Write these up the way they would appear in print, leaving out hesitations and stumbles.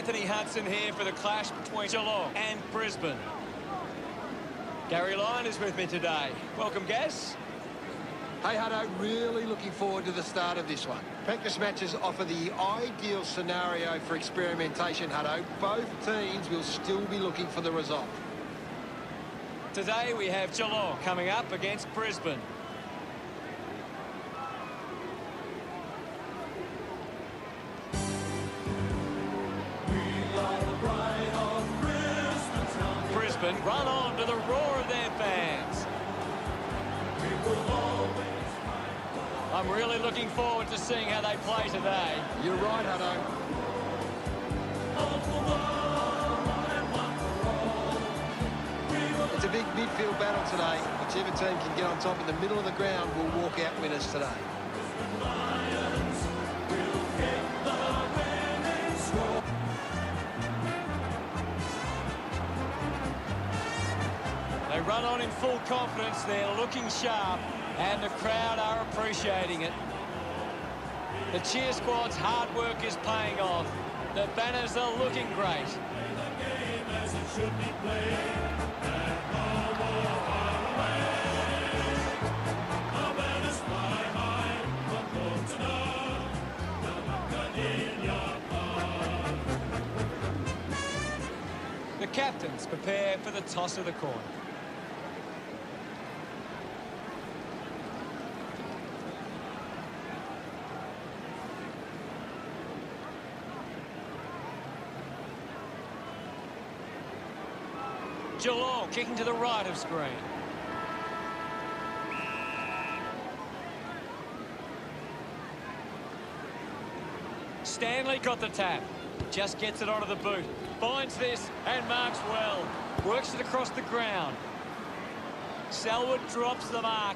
Anthony Hudson here for the clash between Geelong and Brisbane. Gary Lyon is with me today. Welcome, Gaz. Hey, Hutto, really looking forward to the start of this one. Practice matches offer the ideal scenario for experimentation, Hutto. Both teams will still be looking for the result. Today we have Geelong coming up against Brisbane. Brisbane run on to the roar of their fans. I'm really looking forward to seeing how they play today. You're right, Hutto. It's a big midfield battle today. Whichever team can get on top in the middle of the ground will walk out winners today. They run on in full confidence. They're looking sharp, and the crowd are appreciating it. The cheer squad's hard work is paying off. The banners are looking great. The captains prepare for the toss of the coin. Geelong kicking to the right of screen. Stanley got the tap. Just gets it onto the boot. Finds this and marks well. Works it across the ground. Selwood drops the mark.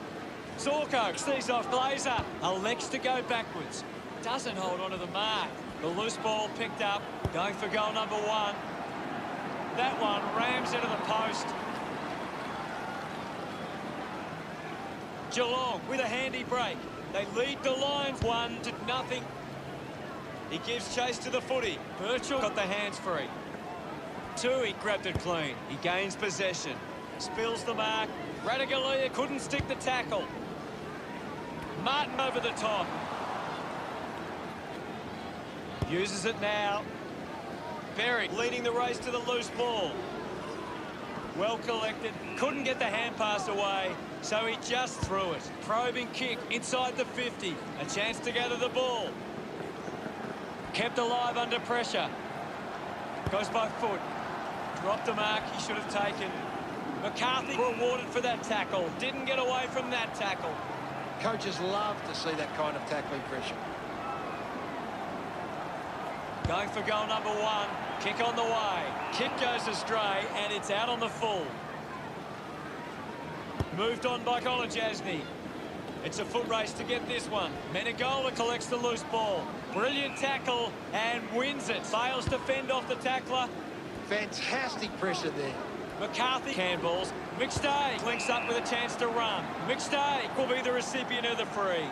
Sorko sees off Glazer. Elects to go backwards. Doesn't hold onto the mark. The loose ball picked up. Going for goal number 1. That one rams into the post. Geelong with a handy break. They lead the Lions 1-0. He gives chase to the footy. Birchall got the hands free. Tui grabbed it clean. He gains possession. Spills the mark. Ratugolea couldn't stick the tackle. Martin over the top. Uses it now. Berry leading the race to the loose ball. Well collected. Couldn't get the hand pass away, so he just threw it. Probing kick inside the 50. A chance to gather the ball. Kept alive under pressure. Goes by foot. Dropped the mark he should have taken. McCarthy rewarded for that tackle. Didn't get away from that tackle. Coaches love to see that kind of tackling pressure. Going for goal number 1. Kick on the way. Kick goes astray, and it's out on the full. Moved on by Kolajasny. It's a foot race to get this one. Menegola collects the loose ball. Brilliant tackle and wins it. Fails to fend off the tackler. Fantastic pressure there. McCarthy handballs. McStay links up with a chance to run. McStay will be the recipient of the free.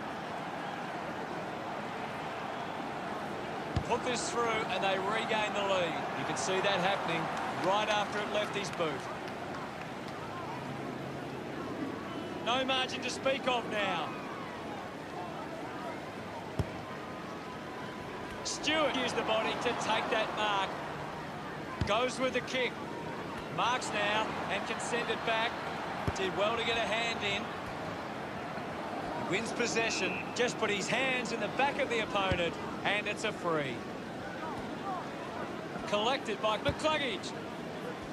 Put this through and they regain the lead. You can see that happening right after it left his boot. No margin to speak of now. Stewart used the body to take that mark. Goes with the kick. Marks now and can send it back. Did well to get a hand in. Wins possession. Just put his hands in the back of the opponent and it's a free. Collected by McCluggage.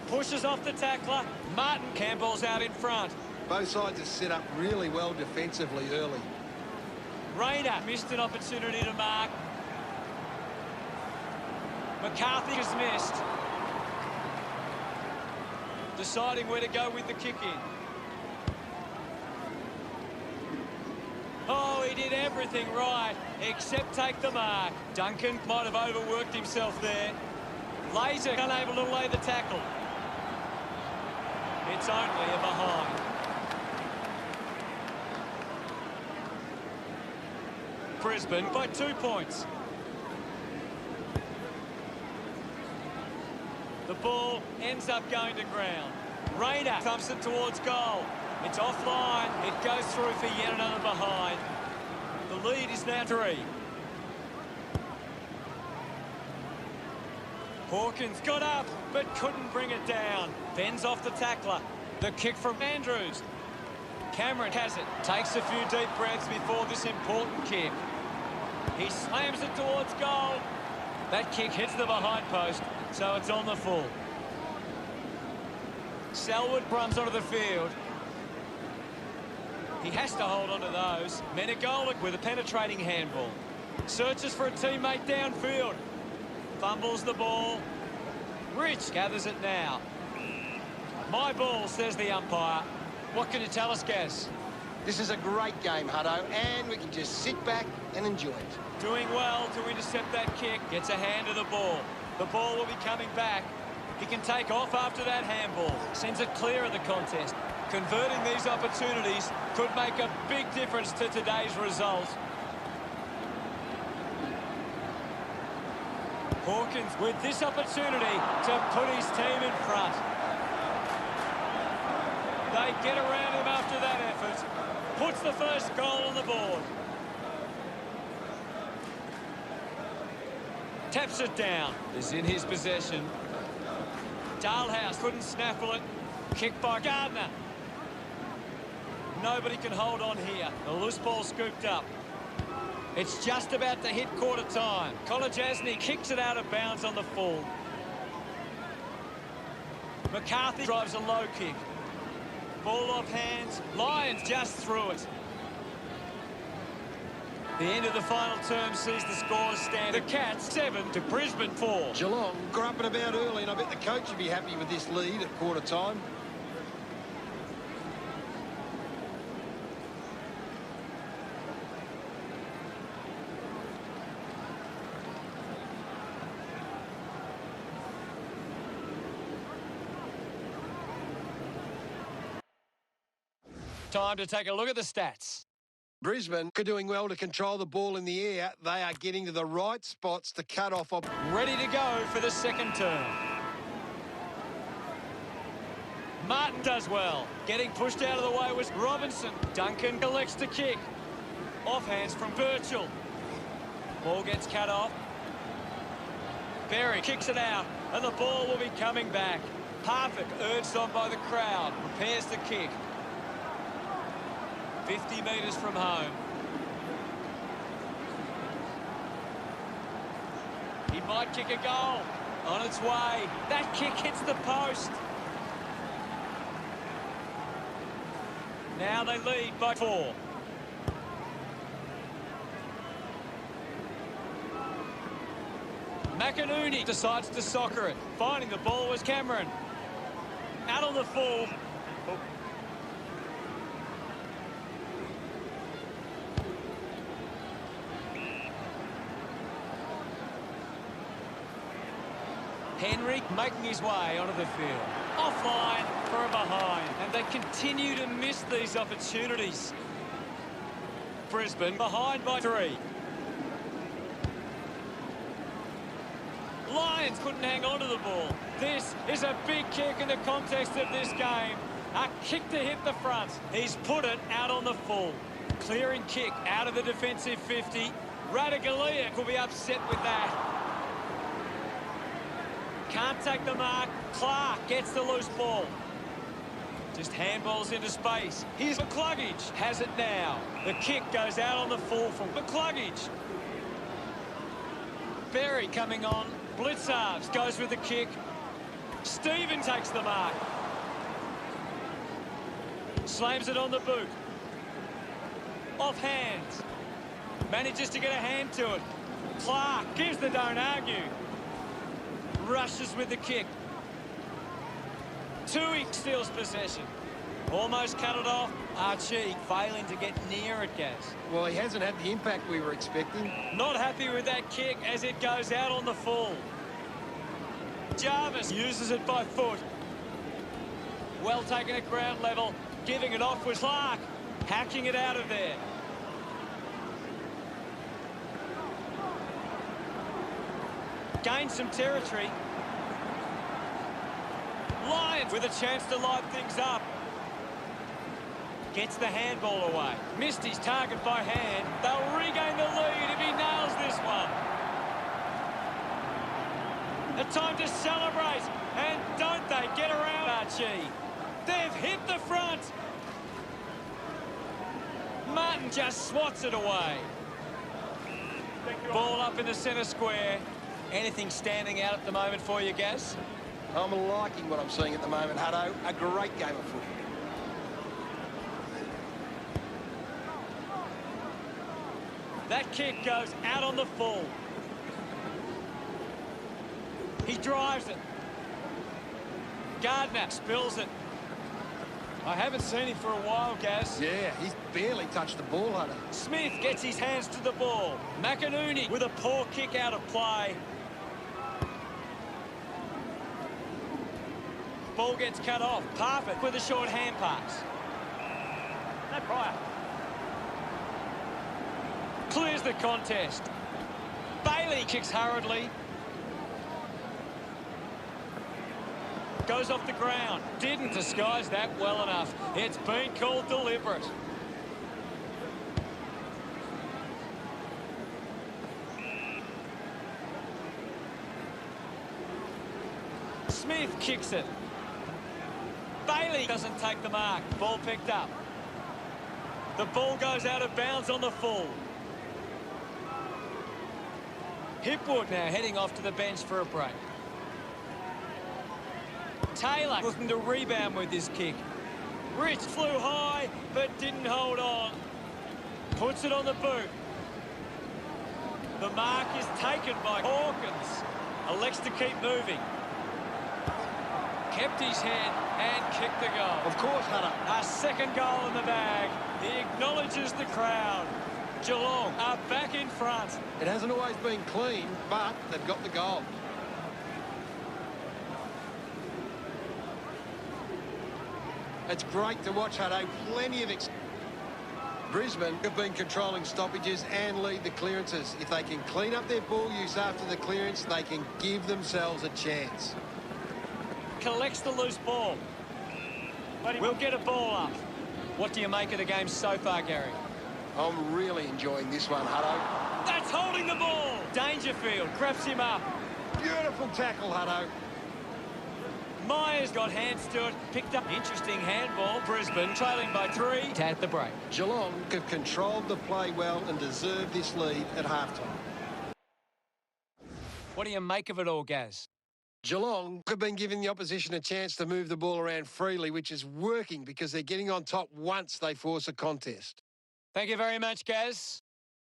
Pushes off the tackler. Martin Campbell's out in front. Both sides are set up really well defensively early. Rayner missed an opportunity to mark. McCarthy has missed. Deciding where to go with the kick in. Oh, he did everything right, except take the mark. Duncan might have overworked himself there. Laser unable to lay the tackle. It's only a behind. Brisbane by 2 points. ball ends up going to ground. Rayner thumps it towards goal. It's offline. It goes through for yet another behind. The lead is now 3. Hawkins got up, but couldn't bring it down. Fends off the tackler. The kick from Andrews. Cameron has it. Takes a few deep breaths before this important kick. He slams it towards goal. That kick hits the behind post, so it's on the full. Selwood runs onto the field. He has to hold on to those. Menegolik with a penetrating handball. Searches for a teammate downfield. Fumbles the ball. Rich gathers it now. My ball, says the umpire. What can you tell us, Gaz? This is a great game, Hutto, and we can just sit back and enjoy it. Doing well to intercept that kick. Gets a hand to the ball. The ball will be coming back. He can take off after that handball. Sends it clear of the contest. Converting these opportunities could make a big difference to today's result. Hawkins with this opportunity to put his team in front. They get around him after that effort. Puts the first goal on the board. Taps it down. Is in his possession. Dalhouse couldn't snaffle it. Kick by Gardner. Nobody can hold on here. The loose ball scooped up. It's just about to hit quarter time. Kolajasny kicks it out of bounds on the full. McCarthy drives a low kick. Ball off hands. Lions just through it. The end of the final term sees the scores stand. The Cats 7 to Brisbane 4. Geelong grumping about early, and I bet the coach would be happy with this lead at quarter time. Time to take a look at the stats. Brisbane are doing well to control the ball in the air. They are getting to the right spots to cut off. Ready to go for the second term. Martin does well. Getting pushed out of the way was Robinson. Duncan collects the kick. Offhands from Birchall. Ball gets cut off. Berry kicks it out, and the ball will be coming back. Harford, urged on by the crowd, prepares the kick. 50 metres from home. He might kick a goal. On its way. That kick hits the post. Now they lead by 4. McInerney decides to soccer it. Finding the ball was Cameron. Out on the full. Oh. Henry making his way onto the field. Offline for a behind. And they continue to miss these opportunities. Brisbane behind by 3. Lions couldn't hang on to the ball. This is a big kick in the context of this game. A kick to hit the front. He's put it out on the full. Clearing kick out of the defensive 50. Radaglia will be upset with that. Can't take the mark. Clark gets the loose ball. Just handballs into space. Here's McCluggage. Has it now. The kick goes out on the full from McCluggage. Berry coming on. Blitzarves goes with the kick. Stephen takes the mark. Slams it on the boot. Off hands. Manages to get a hand to it. Clark gives the don't argue. Rushes with the kick. Tui steals possession. Almost cut it off. Archie failing to get near it, Gaz. Well, he hasn't had the impact we were expecting. Not happy with that kick as it goes out on the full. Jarvis uses it by foot. Well taken at ground level. Giving it off was Clark. Hacking it out of there. Gained some territory. with a chance to light things up. Gets the handball away. Missed his target by hand. They'll regain the lead if he nails this one. A time to celebrate. And don't they get around Archie. They've hit the front. Martin just swats it away. Ball up in the centre square. Anything standing out at the moment for you, Gaz? I'm liking what I'm seeing at the moment, Hutto. A great game of footy. That kick goes out on the full. He drives it. Gardner spills it. I haven't seen him for a while, Gaz. Yeah, he's barely touched the ball, Hutto. Smith gets his hands to the ball. McInerney with a poor kick out of play. Ball gets cut off. Parfitt with a short hand pass. No prior. Clears the contest. Bailey kicks hurriedly. Goes off the ground. Didn't disguise that well enough. It's been called deliberate. Smith kicks it. Bailey doesn't take the mark. Ball picked up. The ball goes out of bounds on the full. Hipwood now heading off to the bench for a break. Taylor looking to rebound with this kick. Rich flew high but didn't hold on. Puts it on the boot. The mark is taken by Hawkins. Elects to keep moving. Kept his head and kicked the goal. Of course, Hutto. A second goal in the bag. He acknowledges the crowd. Geelong are back in front. It hasn't always been clean, but they've got the goal. It's great to watch, Hutto. Plenty of Brisbane have been controlling stoppages and lead the clearances. If they can clean up their ball use after the clearance, they can give themselves a chance. Collects the loose ball. We'll get a ball up. What do you make of the game so far, Gary? I'm really enjoying this one, Hutto. That's holding the ball. Dangerfield grabs him up. Beautiful tackle, Hutto. Myers got hands to it. Picked up. Interesting handball. Brisbane trailing by 3 at the break. Geelong have controlled the play well and deserve this lead at halftime. What do you make of it all, Gaz? Geelong have been giving the opposition a chance to move the ball around freely, which is working because they're getting on top once they force a contest. Thank you very much, Gaz.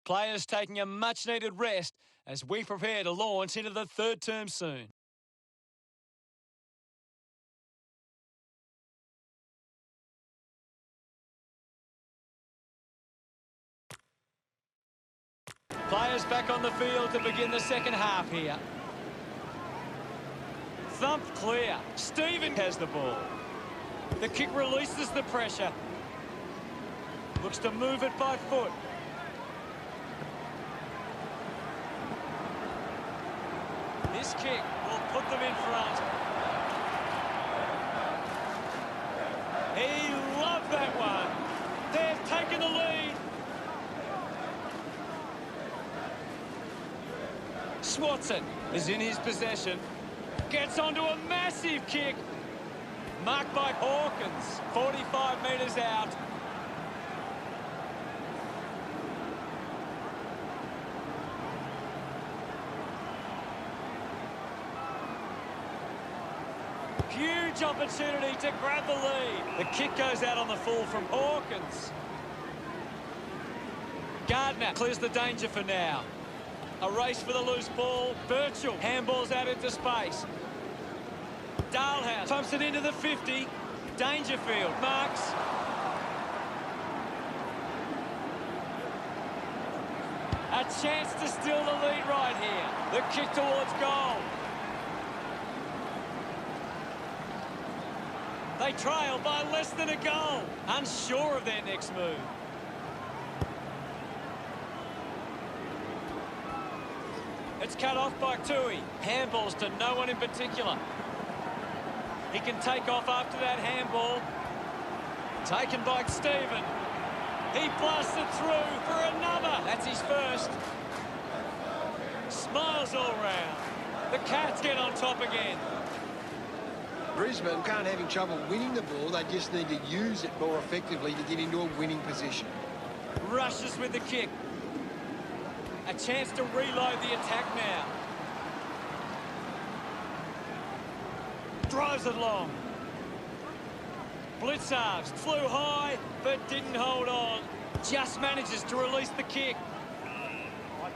Players taking a much-needed rest as we prepare to launch into the third term soon. Players back on the field to begin the second half here. Thumped clear. Stephen has the ball. The kick releases the pressure. Looks to move it by foot. This kick will put them in front. He loved that one. They've taken the lead. Swatson is in his possession. Gets onto a massive kick. Marked by Hawkins. 45 metres out. Huge opportunity to grab the lead. The kick goes out on the full from Hawkins. Gardner clears the danger for now. A race for the loose ball. Birchall handballs out into space. Dalhouse pumps it into the 50. Dangerfield marks. A chance to steal the lead right here. The kick towards goal. They trail by less than a goal. Unsure of their next move. It's cut off by Tui. Handballs to no one in particular. He can take off after that handball. Taken by Stephen. He blasted through for another. That's his first. Smiles all round. The Cats get on top again. Brisbane can't have trouble winning the ball. They just need to use it more effectively to get into a winning position. Rushes with the kick. A chance to reload the attack now. Drives it long. Blitzarves flew high, but didn't hold on. Just manages to release the kick.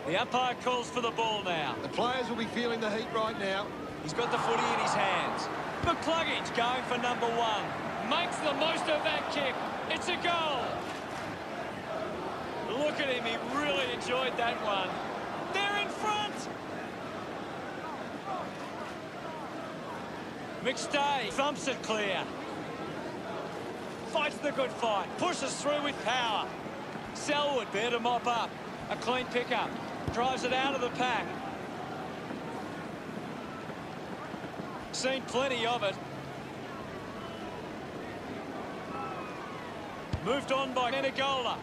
The umpire calls for the ball now. The players will be feeling the heat right now. He's got the footy in his hands. McCluggage going for number one. Makes the most of that kick. It's a goal. Look at him. He really enjoyed that one. They're in front. McStay thumps it clear. Fights the good fight. Pushes through with power. Selwood there to mop up. A clean pickup. Drives it out of the pack. Seen plenty of it. Moved on by Menegola.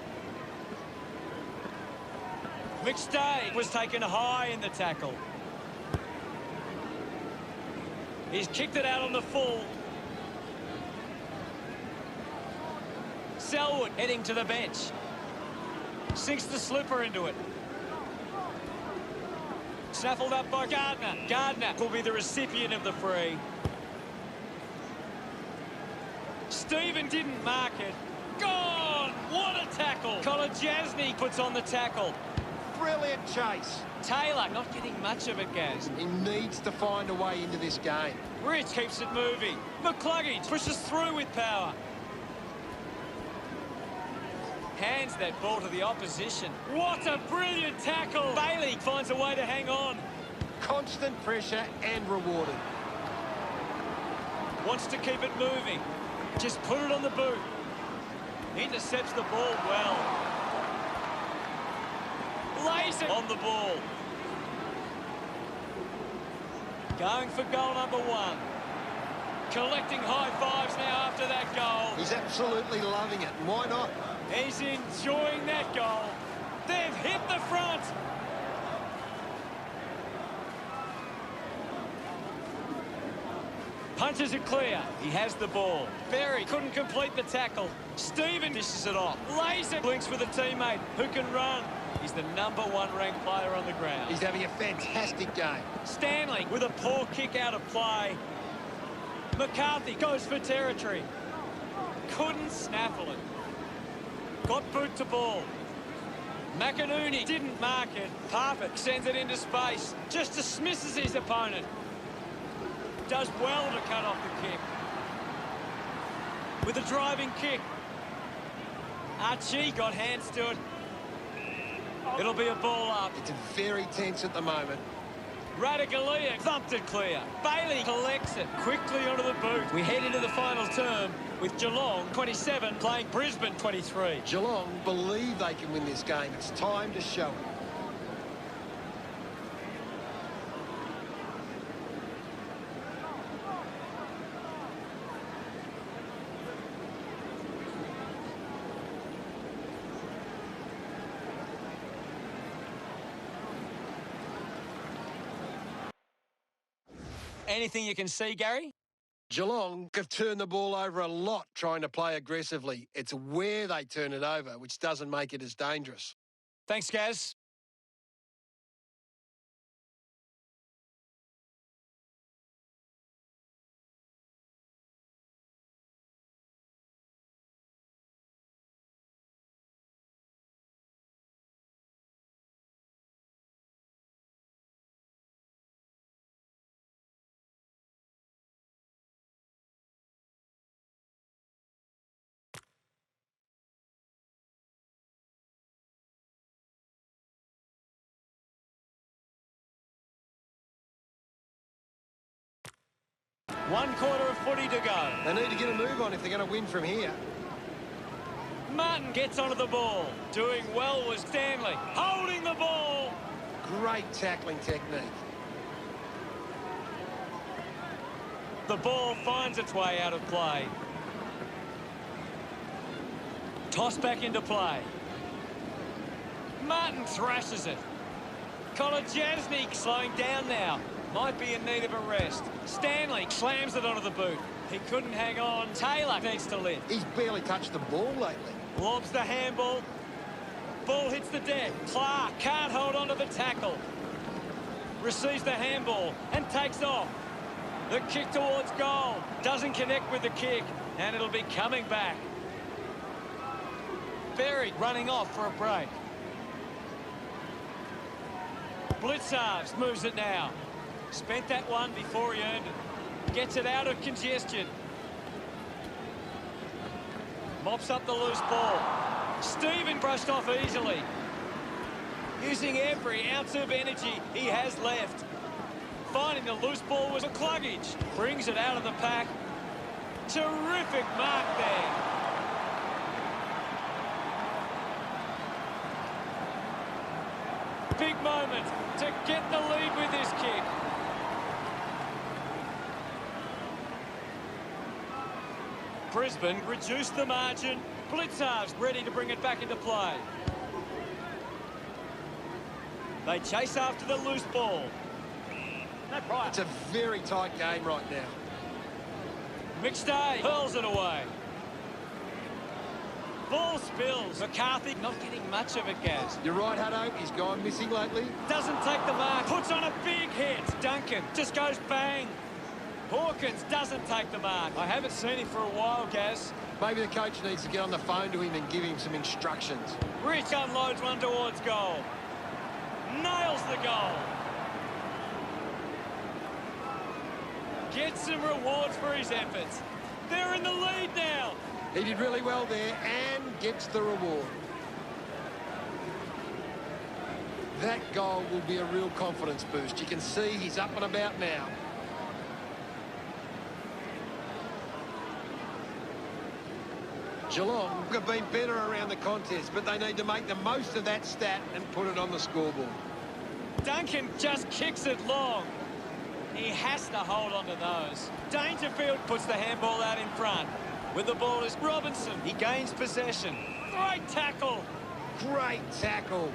McStay was taken high in the tackle. He's kicked it out on the full. Selwood heading to the bench. Sinks the slipper into it. Snaffled up by Gardner. Gardner will be the recipient of the free. Stephen didn't mark it. Gone! What a tackle! Kolajasny puts on the tackle. Brilliant chase. Taylor not getting much of it, Gaz. He needs to find a way into this game. Rich keeps it moving. McCluggage pushes through with power. Hands that ball to the opposition. What a brilliant tackle! Bailey finds a way to hang on. Constant pressure and rewarded. Wants to keep it moving. Just put it on the boot. Intercepts the ball well. Lays it on the ball. Going for goal number one. Collecting high fives now after that goal. He's absolutely loving it. Why not? He's enjoying that goal. They've hit the front. Punches it clear. He has the ball. Berry couldn't complete the tackle. Stephen dishes it off. Lays it. Links with a teammate who can run. He's the number one ranked player on the ground. He's having a fantastic game. Stanley with a poor kick out of play. McCarthy goes for territory. Couldn't snaffle it. Got boot to ball. McInerney didn't mark it. Parfitt sends it into space. Just dismisses his opponent. Does well to cut off the kick. With a driving kick. Archie got hands to it. It'll be a ball up. It's very tense at the moment. Radaglia thumped it clear. Bailey collects it quickly onto the boot. We head into the final term with Geelong 27 playing Brisbane 23. Geelong believe they can win this game. It's time to show it. Anything you can see, Gary? Geelong have turned the ball over a lot trying to play aggressively. It's where they turn it over, which doesn't make it as dangerous. Thanks, Gaz. One quarter of footy to go. They need to get a move on if they're going to win from here. Martin gets onto the ball. Doing well was Stanley. Holding the ball. Great tackling technique. The ball finds its way out of play. Toss back into play. Martin thrashes it. Kolodjasnik slowing down now. Might be in need of a rest. Stanley slams it onto the boot. He couldn't hang on. Taylor needs to lift. He's barely touched the ball lately. Lobs the handball. Ball hits the deck. Clark can't hold on to the tackle. Receives the handball and takes off. The kick towards goal. Doesn't connect with the kick, and it'll be coming back. Berry running off for a break. Blitzarves moves it now. Spent that one before he earned it. Gets it out of congestion. Mops up the loose ball. Stephen brushed off easily. Using every ounce of energy he has left. Finding the loose ball was a cluggage. Brings it out of the pack. Terrific mark there. Big moment to get the lead with this kick. Brisbane reduced the margin. Blitzarves ready to bring it back into play. They chase after the loose ball. It's a very tight game right now. McStay hurls it away. Ball spills. McCarthy not getting much of it, Gaz. You're right, Hutto. He's gone missing lately. Doesn't take the mark. Puts on a big hit. Duncan just goes bang. Hawkins doesn't take the mark. I haven't seen him for a while, Gaz. Maybe the coach needs to get on the phone to him and give him some instructions. Rich unloads one towards goal. Nails the goal. Gets some rewards for his efforts. They're in the lead now. He did really well there and gets the reward. That goal will be a real confidence boost. You can see he's up and about now. Geelong have been better around the contest, but they need to make the most of that stat and put it on the scoreboard. Duncan just kicks it long. He has to hold on to those. Dangerfield puts the handball out in front. With the ball is Robinson. He gains possession. Great tackle. Great tackle.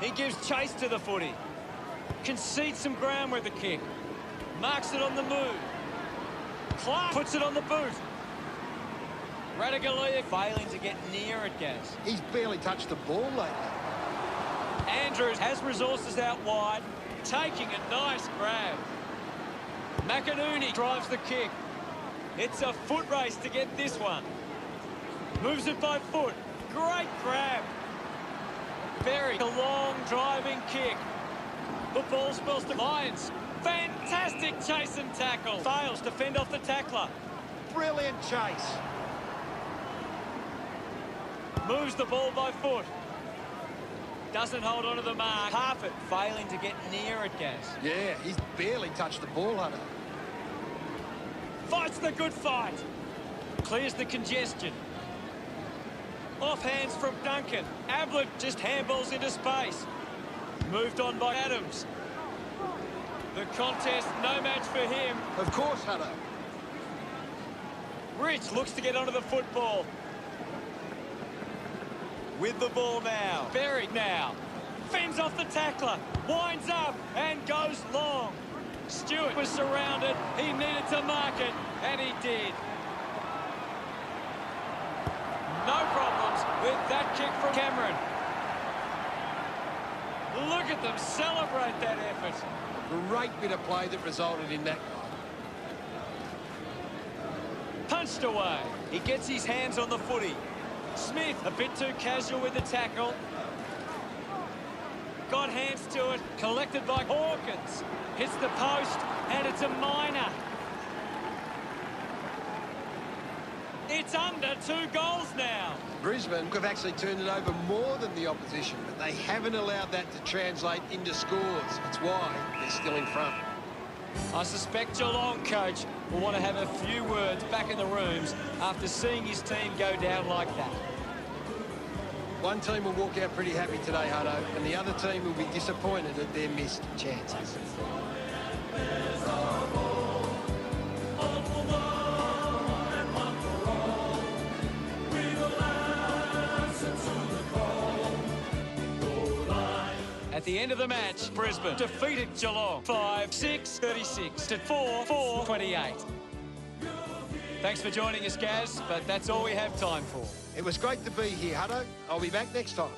He gives chase to the footy. Concedes some ground with the kick. Marks it on the move. Clark puts it on the boot. Radaglia failing to get near it, Gaz. He's barely touched the ball lately. Andrews has resources out wide. Taking a nice grab. McInerney drives the kick. It's a foot race to get this one. Moves it by foot. Great grab. Berry, a long driving kick. The ball spills to Lyons. Fantastic chase and tackle. Fails to fend off the tackler. Brilliant chase. Moves the ball by foot. Doesn't hold on to the mark. Half it, failing to get near it, Gaz. Yeah, he's barely touched the ball, Hunter. Fights the good fight. Clears the congestion. Off hands from Duncan. Ablett just handballs into space. Moved on by Adams. The contest, no match for him. Of course, Hunter. Rich looks to get onto the football. With the ball now. Buried now. Fends off the tackler. Winds up and goes long. Stewart was surrounded. He needed to mark it, and he did. No problems with that kick from Cameron. Look at them celebrate that effort. Great bit of play that resulted in that goal. Punched away. He gets his hands on the footy. Smith a bit too casual with the tackle. Got hands to it. Collected by Hawkins. Hits the post, and it's a minor. It's under 2 goals now. Brisbane have actually turned it over more than the opposition, but they haven't allowed that to translate into scores. That's why they're still in front. I suspect Geelong coach will want to have a few words back in the rooms after seeing his team go down like that. One team will walk out pretty happy today, Hutto, and the other team will be disappointed at their missed chances. At the end of the match, Brisbane defeated Geelong 5-6, 36 to 4-4, 28. Thanks for joining us, Gaz, but that's all we have time for. It was great to be here, Hutto. I'll be back next time.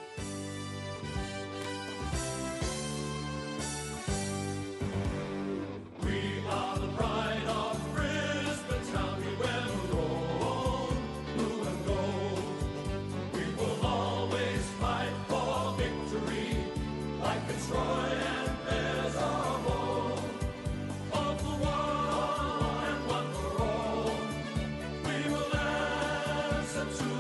To